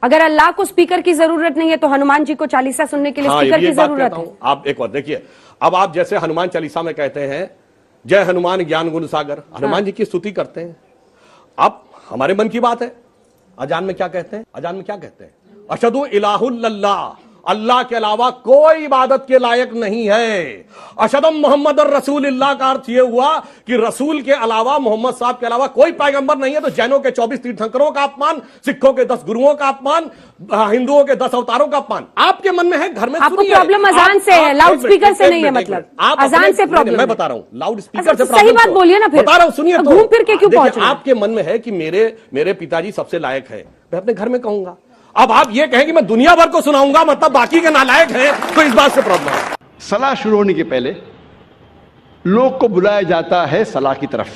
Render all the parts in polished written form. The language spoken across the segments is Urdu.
اگر اللہ کو اسپیکر کی ضرورت نہیں ہے تو ہنومان جی کو چالیسا سننے کے لیے اسپیکر کی ضرورت ہے. آپ ایک بات دیکھیے, اب آپ جیسے ہنومان چالیسا میں کہتے ہیں جے ہنومان گیان گن ساگر, ہنومان جی کی ستوتی کرتے ہیں. اب ہمارے من کی بات ہے, اذان میں کیا کہتے ہیں؟ اذان میں کیا کہتے ہیں؟ اشہدو الہ الا اللہ, اللہ کے علاوہ کوئی عبادت کے لائق نہیں ہے. اشہدو محمد الرسول اللہ کا ارتھ یہ ہوا کہ رسول کے علاوہ, محمد صاحب کے علاوہ کوئی پیغمبر نہیں ہے. تو جینوں کے 24 تیرتھنکروں کا اپمان, سکھوں کے 10 گروؤں کا اپمان, ہندوؤں کے 10 اوتاروں کا اپمان. آپ کے من میں ہے, گھر میں آپ کو پرابلم اذان سے ہے, لاؤڈ اسپیکر سے نہیں ہے. مطلب اذان سے پرابلم, میں بتا رہا ہوں لاؤڈ اسپیکر سے صحیح بات بولیے نا. پھر بتا رہا ہوں, سنیے تو. گھوم پھر کے کیوں پہنچ رہے ہیں؟ آپ کے من میں ہے کہ میرے پتا جی سب سے لائق ہے, میں اپنے گھر میں کہوں گا. اب آپ یہ کہیں کہ میں دنیا بھر کو سناؤں گا, مطلب باقی کے نالائق ہیں, تو اس بات سے پرابلم ہے. صلاح شروع ہونے کے پہلے لوگ کو بلایا جاتا ہے صلاح کی طرف.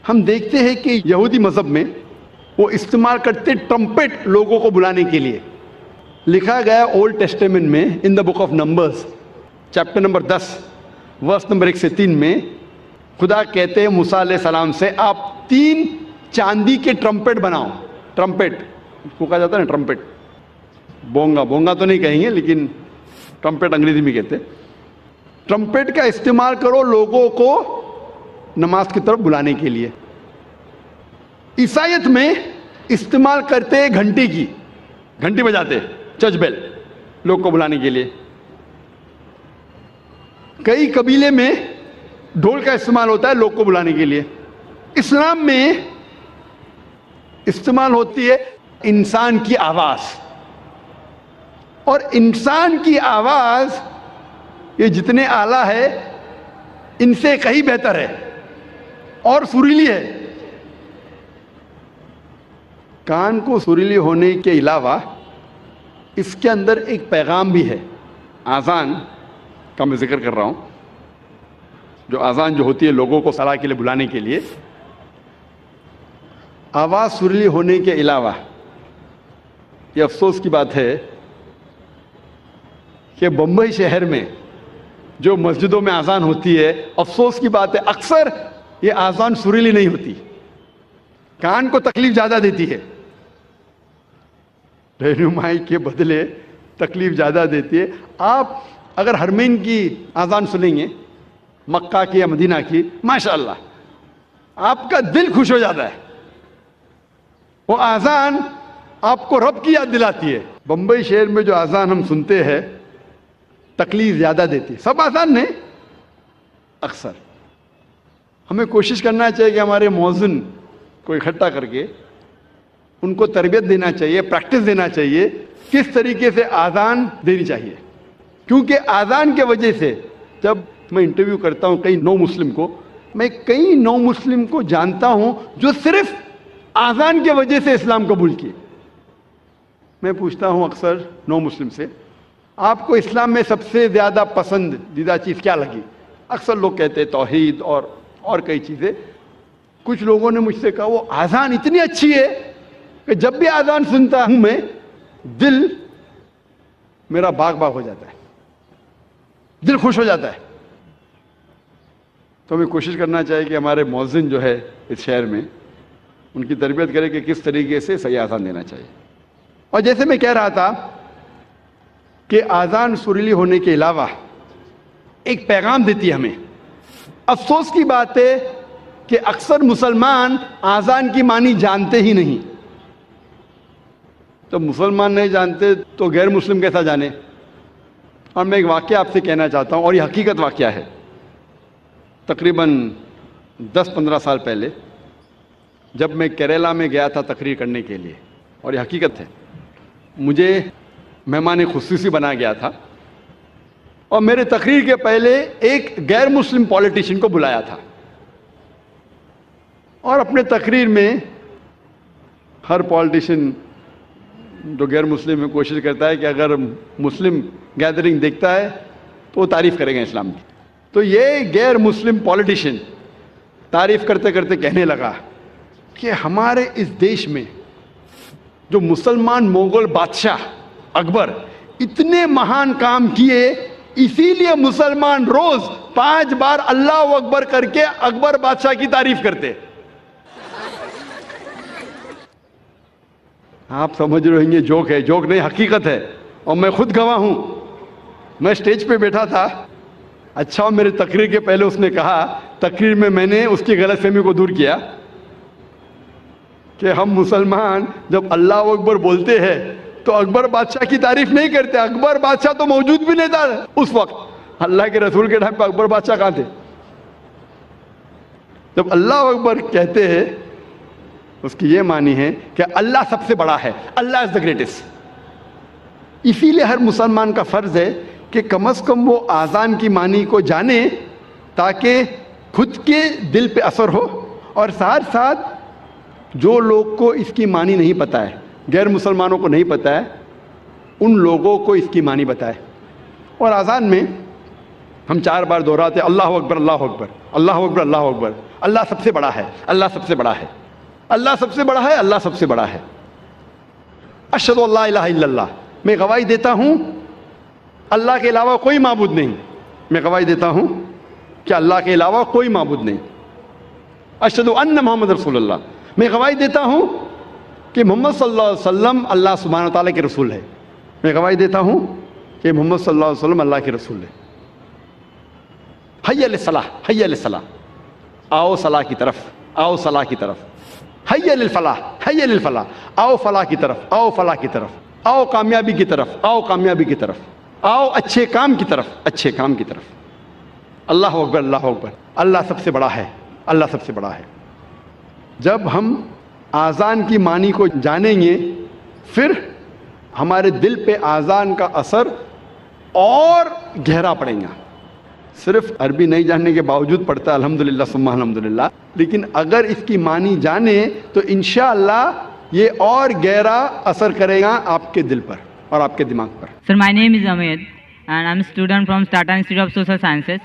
ہم دیکھتے ہیں کہ یہودی مذہب میں وہ استعمال کرتے ٹرمپٹ لوگوں کو بلانے کے لیے. لکھا گیا اولڈ ٹیسٹیمنٹ میں in the book of Numbers chapter number 10 verse number 1 سے 3 میں خدا کہتے ہیں موسیٰ علیہ السلام سے, آپ 3 چاندی کے ٹرمپٹ بناؤ. ٹرمپٹ کو کہا جاتا ہے نا, ٹرمپٹ. بونگا تو نہیں کہیں گے, لیکن ٹرمپٹ انگریزی میں کہتے. ٹرمپٹ کا استعمال کرو لوگوں کو نماز کی طرف بلانے کے لیے. عیسائیت میں استعمال کرتے گھنٹی کی, گھنٹی بجاتے, چرچ بیل, لوگ کو بلانے کے لیے. کئی قبیلے میں ڈھول کا استعمال ہوتا ہے لوگ کو بلانے کے لیے. اسلام میں استعمال ہوتی ہے انسان کی آواز, اور انسان کی آواز یہ جتنے اعلیٰ ہے ان سے کہیں بہتر ہے اور سریلی ہے. کان کو سریلی ہونے کے علاوہ اس کے اندر ایک پیغام بھی ہے. اذان کا میں ذکر کر رہا ہوں, جو اذان جو ہوتی ہے لوگوں کو صلاح کے لیے بلانے کے لیے. آواز سریلی ہونے کے علاوہ یہ افسوس کی بات ہے کہ بمبئی شہر میں جو مسجدوں میں اذان ہوتی ہے, افسوس کی بات ہے اکثر یہ اذان سریلی نہیں ہوتی, کان کو تکلیف زیادہ دیتی ہے, رہنمائی کے بدلے تکلیف زیادہ دیتی ہے. آپ اگر حرمین کی اذان سنیں گے, مکہ کی یا مدینہ کی, ماشاءاللہ آپ کا دل خوش ہو جاتا ہے. وہ اذان آپ کو رب کی یاد دلاتی ہے. بمبئی شہر میں جو اذان ہم سنتے ہیں تکلیف زیادہ دیتی ہے. سب اذان نہیں, اکثر. ہمیں کوشش کرنا چاہیے کہ ہمارے مؤذن کو اکٹھا کر کے ان کو تربیت دینا چاہیے, پریکٹس دینا چاہیے کس طریقے سے اذان دینی چاہیے. کیونکہ اذان کے وجہ سے جب میں انٹرویو کرتا ہوں کئی نو مسلم کو, میں کئی نو مسلم کو جانتا ہوں جو صرف اذان کی وجہ سے اسلام قبول کیے. میں پوچھتا ہوں اکثر نو مسلم سے, آپ کو اسلام میں سب سے زیادہ پسندیدہ چیز کیا لگی؟ اکثر لوگ کہتے ہیں توحید اور کئی چیزیں. کچھ لوگوں نے مجھ سے کہا وہ اذان اتنی اچھی ہے کہ جب بھی اذان سنتا ہوں میں دل میرا باغ ہو جاتا ہے, دل خوش ہو جاتا ہے. تو ہمیں کوشش کرنا چاہیے کہ ہمارے مؤذن جو ہے اس شہر میں ان کی تربیت کرے کہ کس طریقے سے صحیح اذان دینا چاہیے. اور جیسے میں کہہ رہا تھا کہ اذان سریلی ہونے کے علاوہ ایک پیغام دیتی ہے ہمیں. افسوس کی بات ہے کہ اکثر مسلمان اذان کی معنی جانتے ہی نہیں. تو مسلمان نہیں جانتے تو غیر مسلم کیسا جانے. اور میں ایک واقعہ آپ سے کہنا چاہتا ہوں, اور یہ حقیقت واقعہ ہے. تقریباً 10-15 سال پہلے جب میں کیرلا میں گیا تھا تقریر کرنے کے لیے, اور یہ حقیقت ہے, مجھے مہمان خصوصی بنا گیا تھا, اور میرے تقریر کے پہلے ایک غیر مسلم پولیٹیشین کو بلایا تھا. اور اپنے تقریر میں ہر پولیٹیشین جو غیر مسلم میں کوشش کرتا ہے کہ اگر مسلم گیدرنگ دیکھتا ہے تو وہ تعریف کرے گا اسلام کی. تو یہ غیر مسلم پولیٹیشین تعریف کرتے کرتے کہنے لگا کہ ہمارے اس دیش میں جو مسلمان مغل بادشاہ اکبر اتنے مہان کام کیے, اسی لیے مسلمان روز 5 بار اللہ اکبر کر کے اکبر بادشاہ کی تعریف کرتے. آپ سمجھ رہے ہوں گے جوک ہے، جوک نہیں، حقیقت ہے، اور میں خود گواہ ہوں. میں اسٹیج پہ بیٹھا تھا، اچھا میرے تقریر کے پہلے اس نے کہا، تقریر میں نے اس کی غلط فہمی کو دور کیا کہ ہم مسلمان جب اللہ اکبر بولتے ہیں تو اکبر بادشاہ کی تعریف نہیں کرتے. اکبر بادشاہ تو موجود بھی نہیں تھا اس وقت، اللہ کے رسول کے ٹائم پہ اکبر بادشاہ کہاں تھے؟ جب اللہ اکبر کہتے ہیں اس کی یہ معنی ہے کہ اللہ سب سے بڑا ہے، اللہ از دا گریٹسٹ. اسی لیے ہر مسلمان کا فرض ہے کہ کم از کم وہ آذان کی معنی کو جانے تاکہ خود کے دل پہ اثر ہو، اور ساتھ ساتھ جو لوگ کو اس کی معنی نہیں پتہ ہے، غیر مسلمانوں کو نہیں پتہ ہے، ان لوگوں کو اس کی معنی بتائے. اور آذان میں ہم 4 بار دہراتے اللہ اکبر اللہ اکبر اللہ اکبر اللہ اکبر. اللہ سب سے بڑا ہے، اللہ سب سے بڑا ہے، اللہ سب سے بڑا ہے، اللہ سب سے بڑا ہے. اشہد ان لا الہ الا اللہ، میں گواہی دیتا ہوں اللہ کے علاوہ کوئی معبود نہیں. میں گواہی دیتا ہوں کہ اللہ کے علاوہ کوئی معبود نہیں. اشہد ان محمد رسول اللہ، میں گواہی دیتا ہوں کہ محمد صلی اللہ علیہ وسلم اللہ سبحانہ تعالیٰ کے رسول ہے. میں گواہی دیتا ہوں کہ محمد صلی اللہ علیہ وسلم اللہ کے رسول ہے. حی علی الصلاح، حی علی الصلاح، آؤ صلاح کی طرف، آؤ صلاح کی طرف. حی علی الفلاح، حی علی الفلاح، آؤ فلاح کی طرف، آؤ فلاح کی طرف، آؤ کامیابی کی طرف، آؤ کامیابی کی طرف، آؤ اچھے کام کی طرف، اچھے کام کی طرف. اللہ اکبر اللہ اکبر، اللہ سب سے بڑا ہے، اللہ سب سے بڑا ہے. جب ہم آذان کی معنی کو جانیں گے پھر ہمارے دل پہ آذان کا اثر اور گہرا پڑے گا. صرف عربی نہیں جاننے کے باوجود پڑھتا ہے الحمدللہ ثم الحمدللہ، لیکن اگر اس کی معنی جانے تو انشاءاللہ یہ اور گہرا اثر کرے گا آپ کے دل پر اور آپ کے دماغ پر. سر مائی name is Umeed and I am student from Tata Institute of Social Sciences.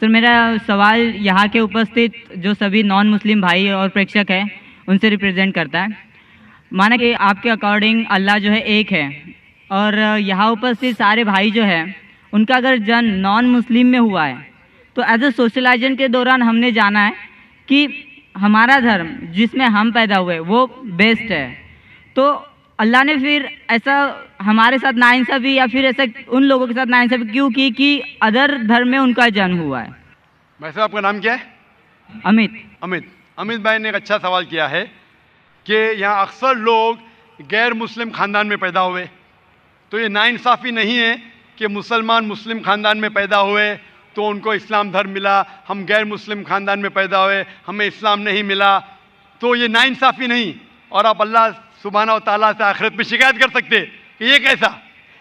Sir میرا سوال یہاں کے اپستھت جو سبھی نان مسلم بھائی اور پریکشک ہیں ان سے ریپرزینٹ کرتا ہے. مانا کہ آپ کے اکارڈنگ اللہ جو ہے ایک ہے، اور یہاں اپستھت سارے بھائی جو ہے ان کا اگر جنم نان مسلم میں ہوا ہے تو ایز اے سوشلائزیشن کے دوران ہم نے جانا ہے کہ ہمارا دھرم جس میں ہم پیدا ہوئے وہ بیسٹ ہے. تو اللہ نے پھر ایسا ہمارے ساتھ ناانصافی یا پھر ایسا ان لوگوں کے ساتھ ناانصافی کیوں کی کہ ادر دھرم میں ان کا جنم ہوا ہے؟ ویسے آپ کا نام کیا ہے؟ امت. امت بھائی نے ایک اچھا سوال کیا ہے کہ یہاں اکثر لوگ غیر مسلم خاندان میں پیدا ہوئے، تو یہ ناانصافی نہیں ہے کہ مسلمان مسلم خاندان میں پیدا ہوئے تو ان کو اسلام دھرم ملا، ہم غیر مسلم خاندان میں پیدا ہوئے ہمیں اسلام نہیں ملا، تو یہ ناانصافی نہیں. اور آپ اللہ سبحانہ و تعالیٰ سے آخرت میں شکایت کر سکتے کہ یہ کیسا.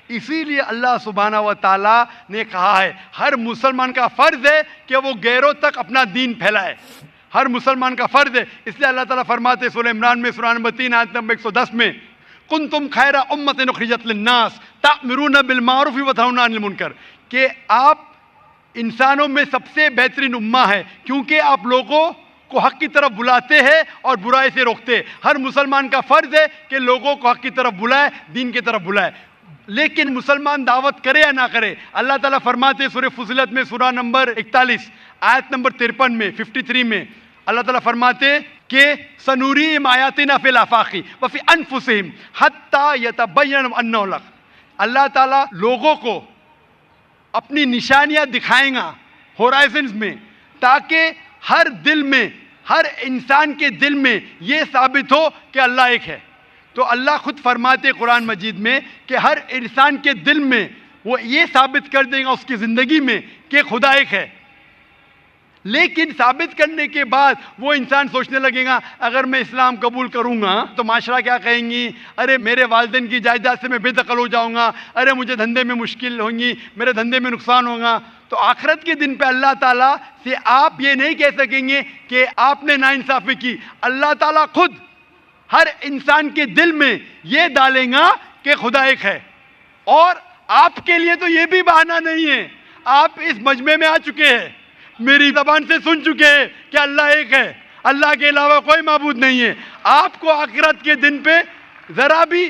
اسی لیے اللہ سبحانہ و تعالیٰ نے کہا ہے ہر مسلمان کا فرض ہے کہ وہ غیروں تک اپنا دین پھیلائے. ہر مسلمان کا فرض ہے. اس لیے اللہ تعالیٰ فرماتے سورہ عمران میں سورہ نمبر 3 آیت نمبر 110 میں کنتم خیر امۃ اخرجت للناس تأمرون بالمعروف وتنہون عن المنکر، کہ آپ انسانوں میں سب سے بہترین امہ ہے کیونکہ آپ لوگوں کو حق کی طرف بلاتے ہیں اور برائی سے روکتے. ہر مسلمان کا فرض ہے کہ لوگوں کو حق کی طرف بلائے، دین کی طرف بلائے. لیکن مسلمان دعوت کرے یا نہ کرے، اللہ تعالیٰ فرماتے سورہ فصلت میں سورہ نمبر 41 آیت نمبر 53 میں 53 میں اللہ تعالیٰ فرماتے کہ سنوریم آیاتنا فی الآفاق وفی انفسہم حتی یتبین انہ الحق. اللہ تعالیٰ لوگوں کو اپنی نشانیاں دکھائیں گا ہورائزنز میں تاکہ ہر دل میں، ہر انسان کے دل میں یہ ثابت ہو کہ اللہ ایک ہے. تو اللہ خود فرماتے قرآن مجید میں کہ ہر انسان کے دل میں وہ یہ ثابت کر دے گا اس کی زندگی میں کہ خدا ایک ہے. لیکن ثابت کرنے کے بعد وہ انسان سوچنے لگے گا اگر میں اسلام قبول کروں گا تو معاشرہ کیا کہیں گی، ارے میرے والدین کی جائیداد سے میں بے دخل ہو جاؤں گا، ارے مجھے دھندے میں مشکل ہوں گی، میرے دھندے میں نقصان ہوگا. تو آخرت کے دن پہ اللہ تعالیٰ سے آپ یہ نہیں کہہ سکیں گے کہ آپ نے ناانصافی کی. اللہ تعالیٰ خود ہر انسان کے دل میں یہ ڈالیں گا کہ خدا ایک ہے. اور آپ کے لیے تو یہ بھی بہانہ نہیں ہے، آپ اس مجمع میں آ چکے ہیں، میری زبان سے سن چکے ہیں کہ اللہ ایک ہے، اللہ کے علاوہ کوئی معبود نہیں ہے. آپ کو آخرت کے دن پہ ذرا بھی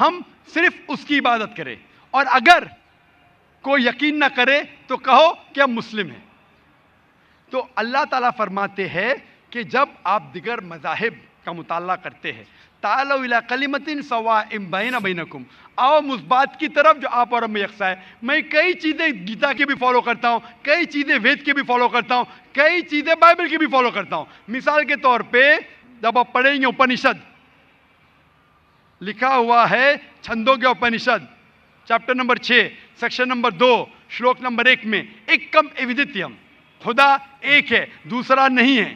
ہم صرف اس کی عبادت کریں، اور اگر کوئی یقین نہ کرے تو کہو کہ ہم مسلم ہیں۔ تو اللہ تعالیٰ فرماتے ہیں کہ جب آپ دیگر مذاہب کا مطالعہ کرتے ہیں، تعالوا الی کلمۃ سواء بین بینکم، آؤ اس بات کی طرف جو آپ اور ہم میں یکساں ہے۔ میں کئی چیزیں گیتا کی بھی فالو کرتا ہوں، کئی چیزیں وید کی بھی فالو کرتا ہوں، کئی چیزیں بائبل کی بھی فالو کرتا ہوں۔ مثال کے طور پہ جب آپ پڑھیں گے اپنشد، لکھا ہوا ہے چھندوں کے Upanishad chapter number 6 section number 2 شلوک نمبر 1 میں ایکم ایودتیم، خدا ایک ہے، دوسرا نہیں ہے۔